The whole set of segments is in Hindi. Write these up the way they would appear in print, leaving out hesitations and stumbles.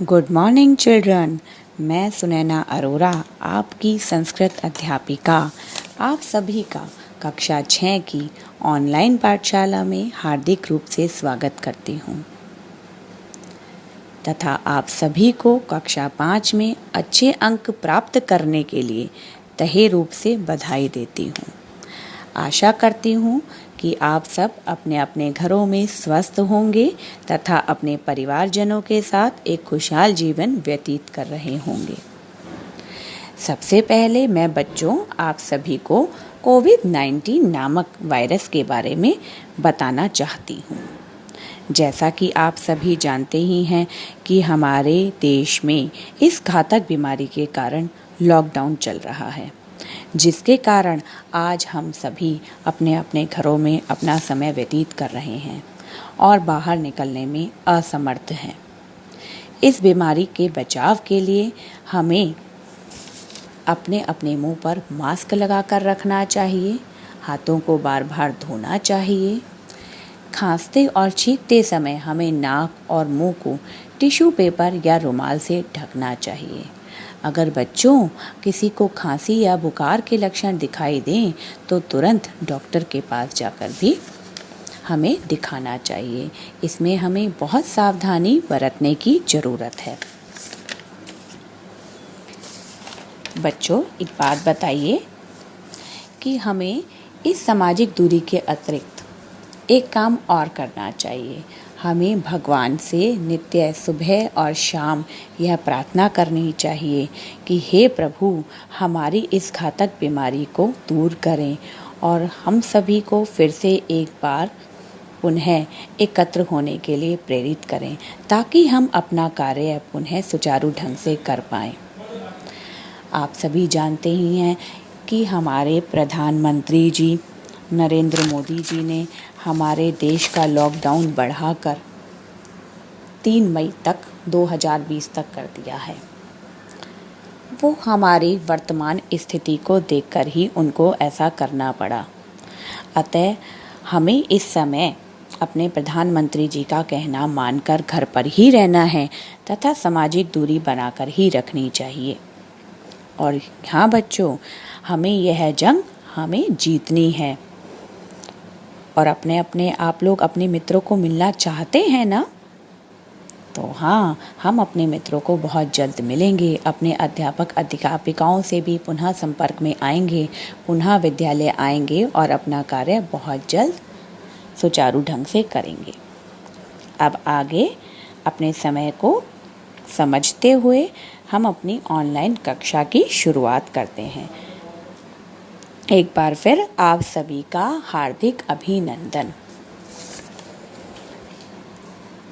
Good morning children. मैं सुनैना अरोरा, आपकी संस्कृत अध्यापिका, आप सभी का कक्षा 6 की ऑनलाइन पाठशाला में हार्दिक रूप से स्वागत करती हूँ तथा आप सभी को कक्षा 5 में अच्छे अंक प्राप्त करने के लिए तहे रूप से बधाई देती हूँ। आशा करती हूँ कि आप सब अपने अपने घरों में स्वस्थ होंगे तथा अपने परिवारजनों के साथ एक खुशहाल जीवन व्यतीत कर रहे होंगे। सबसे पहले मैं बच्चों आप सभी को कोविड-19 नामक वायरस के बारे में बताना चाहती हूँ। जैसा कि आप सभी जानते ही हैं कि हमारे देश में इस घातक बीमारी के कारण लॉकडाउन चल रहा है, जिसके कारण आज हम सभी अपने अपने घरों में अपना समय व्यतीत कर रहे हैं और बाहर निकलने में असमर्थ हैं। इस बीमारी के बचाव के लिए हमें अपने अपने मुंह पर मास्क लगाकर रखना चाहिए, हाथों को बार बार धोना चाहिए। खांसते और छींकते समय हमें नाक और मुंह को टिश्यू पेपर या रुमाल से ढकना चाहिए। अगर बच्चों किसी को खांसी या बुखार के लक्षण दिखाई दें तो तुरंत डॉक्टर के पास जाकर भी हमें दिखाना चाहिए। इसमें हमें बहुत सावधानी बरतने की ज़रूरत है। बच्चों एक बात बताइए कि हमें इस सामाजिक दूरी के अतिरिक्त एक काम और करना चाहिए। हमें भगवान से नित्य सुबह और शाम यह प्रार्थना करनी चाहिए कि हे प्रभु हमारी इस घातक बीमारी को दूर करें और हम सभी को फिर से एक बार पुनः एकत्र होने के लिए प्रेरित करें, ताकि हम अपना कार्य पुनः सुचारू ढंग से कर पाएं। आप सभी जानते ही हैं कि हमारे प्रधानमंत्री जी नरेंद्र मोदी जी ने हमारे देश का लॉकडाउन बढ़ाकर 3 मई तक 2020 तक कर दिया है। वो हमारी वर्तमान स्थिति को देखकर ही उनको ऐसा करना पड़ा। अतः हमें इस समय अपने प्रधानमंत्री जी का कहना मानकर घर पर ही रहना है तथा सामाजिक दूरी बनाकर ही रखनी चाहिए। और हाँ बच्चों, हमें यह जंग जीतनी है। और अपने अपने आप लोग अपने मित्रों को मिलना चाहते हैं ना? तो हाँ, हम अपने मित्रों को बहुत जल्द मिलेंगे। अपने अध्यापक अध्यापिकाओं से भी पुनः संपर्क में आएंगे, पुनः विद्यालय आएंगे और अपना कार्य बहुत जल्द सुचारू ढंग से करेंगे। अब आगे अपने समय को समझते हुए हम अपनी ऑनलाइन कक्षा की शुरुआत करते हैं। एक बार फिर आप सभी का हार्दिक अभिनंदन।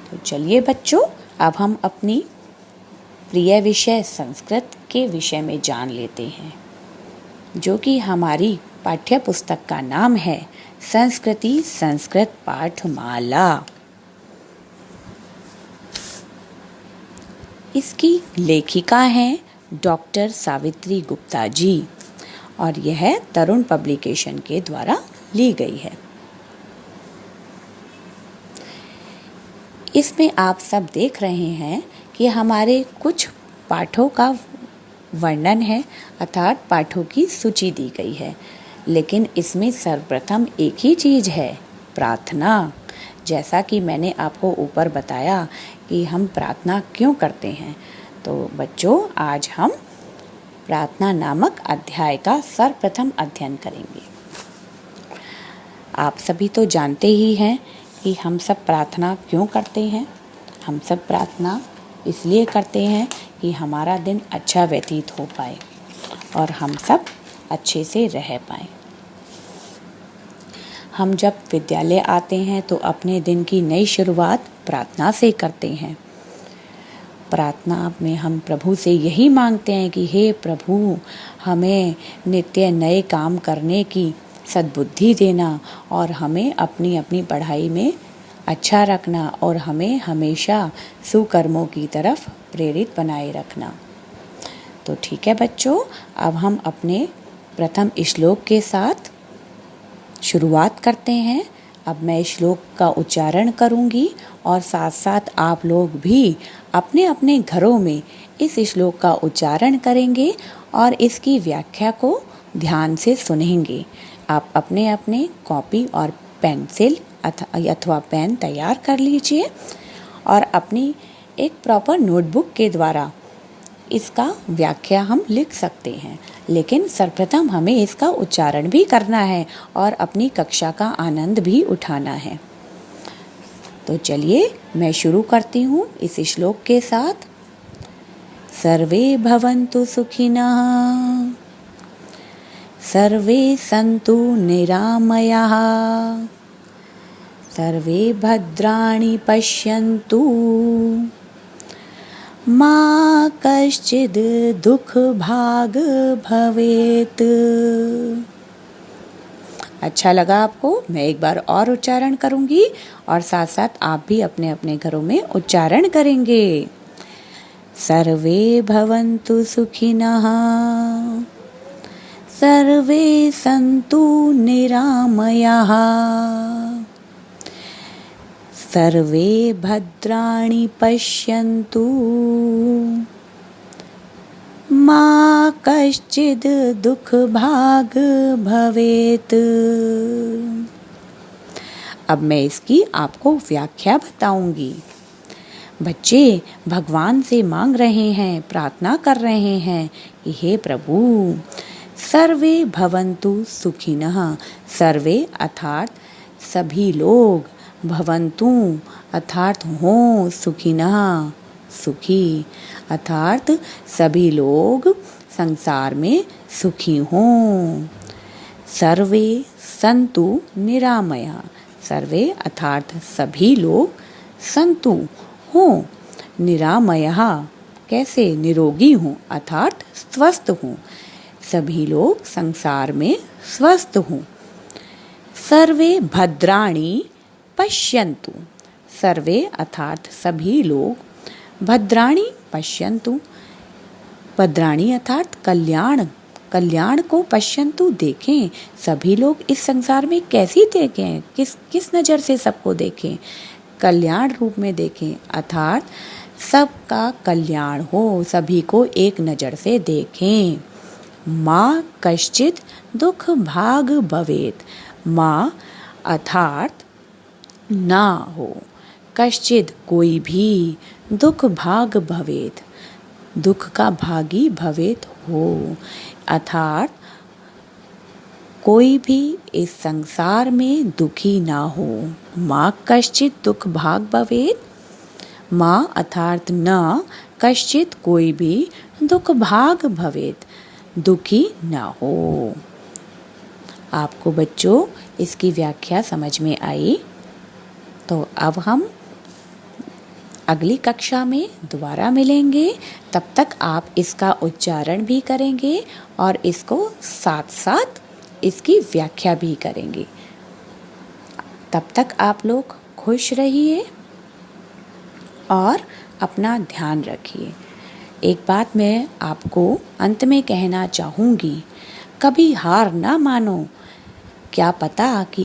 तो चलिए बच्चों, अब हम अपनी प्रिय विषय संस्कृत के विषय में जान लेते हैं, जो कि हमारी पाठ्य पुस्तक का नाम है संस्कृति संस्कृत पाठमाला। इसकी लेखिका हैं डॉक्टर सावित्री गुप्ता जी और यह तरुण पब्लिकेशन के द्वारा ली गई है। इसमें आप सब देख रहे हैं कि हमारे कुछ पाठों का वर्णन है, अर्थात पाठों की सूची दी गई है। लेकिन इसमें सर्वप्रथम एक ही चीज़ है, प्रार्थना। जैसा कि मैंने आपको ऊपर बताया कि हम प्रार्थना क्यों करते हैं, तो बच्चों आज हम प्रार्थना नामक अध्याय का सर्वप्रथम अध्ययन करेंगे। आप सभी तो जानते ही हैं कि हम सब प्रार्थना क्यों करते हैं। हम सब प्रार्थना इसलिए करते हैं कि हमारा दिन अच्छा व्यतीत हो पाए और हम सब अच्छे से रह पाएं। हम जब विद्यालय आते हैं तो अपने दिन की नई शुरुआत प्रार्थना से करते हैं। प्रार्थना में हम प्रभु से यही मांगते हैं कि हे प्रभु हमें नित्य नए काम करने की सद्बुद्धि देना और हमें अपनी अपनी पढ़ाई में अच्छा रखना और हमें हमेशा सुकर्मों की तरफ प्रेरित बनाए रखना। तो ठीक है बच्चों, अब हम अपने प्रथम श्लोक के साथ शुरुआत करते हैं अब मैं श्लोक का उच्चारण करूंगी और साथ साथ आप लोग भी अपने अपने घरों में इस श्लोक का उच्चारण करेंगे और इसकी व्याख्या को ध्यान से सुनेंगे। आप अपने अपने कॉपी और पेंसिल अथवा पेन तैयार कर लीजिए और अपनी एक प्रॉपर नोटबुक के द्वारा इसका व्याख्या हम लिख सकते हैं, लेकिन सर्वप्रथम हमें इसका उच्चारण भी करना है और अपनी कक्षा का आनंद भी उठाना है। तो चलिए मैं शुरू करती हूँ इस श्लोक के साथ। सर्वे भवन्तु सुखिनः, सर्वे सन्तु निरामयाः, सर्वे भद्राणि पश्यन्तु, मा कश्चिद् दुःख भाग भवेत्। अच्छा लगा आपको? मैं एक बार और उच्चारण करूंगी और साथ साथ आप भी अपने अपने घरों में उच्चारण करेंगे। सर्वे भवन्तु सुखिनः, सर्वे सन्तु निरामयाः, सर्वे भद्राणि पश्यन्तु, मा कश्चिद् दुःख भाग भवेत्। अब मैं इसकी आपको व्याख्या बताऊंगी। बच्चे भगवान से मांग रहे हैं, प्रार्थना कर रहे हैं कि हे प्रभु, सर्वे भवन्तु सुखिनः, सर्वे अर्थात सभी लोग, भवन्तु अर्थात हों, सुखिनः सुखी अर्थात सभी लोग संसार में सुखी हों। सर्वे सन्तु निरामया, सर्वे अर्थात सभी लोग, सन्तु हों, निरामयः कैसे, निरोगी हों अर्थात स्वस्थ हों, सभी लोग संसार में स्वस्थ हों। सर्वे भद्राणि पश्यन्तु, सर्वे अर्थात सभी लोग, भद्राणि पश्यन्तु, भद्राणि अर्थात कल्याण, कल्याण को पश्यन्तु देखें, सभी लोग इस संसार में कैसी देखें, किस नज़र से सबको देखें, कल्याण रूप में देखें अर्थात सबका कल्याण हो, सभी को एक नज़र से देखें। मा कश्चित् दुःख भाग भवेत्, मा अर्थात ना हो, कश्चित् कोई भी, दुःख भाग भवेत् दुःख का भागी भवेत् हो अर्थात कोई भी इस संसार में दुखी ना हो। माँ कश्चित् दुःख भाग भवेत्, माँ अर्थात न, कश्चित् कोई भी, दुःख भाग भवेत् दुखी ना हो। आपको बच्चों इसकी व्याख्या समझ में आई? तो अब हम अगली कक्षा में दोबारा मिलेंगे। तब तक आप इसका उच्चारण भी करेंगे और इसको साथ साथ इसकी व्याख्या भी करेंगे। तब तक आप लोग खुश रहिए और अपना ध्यान रखिए। एक बात मैं आपको अंत में कहना चाहूँगी, कभी हार ना मानो। क्या पता कि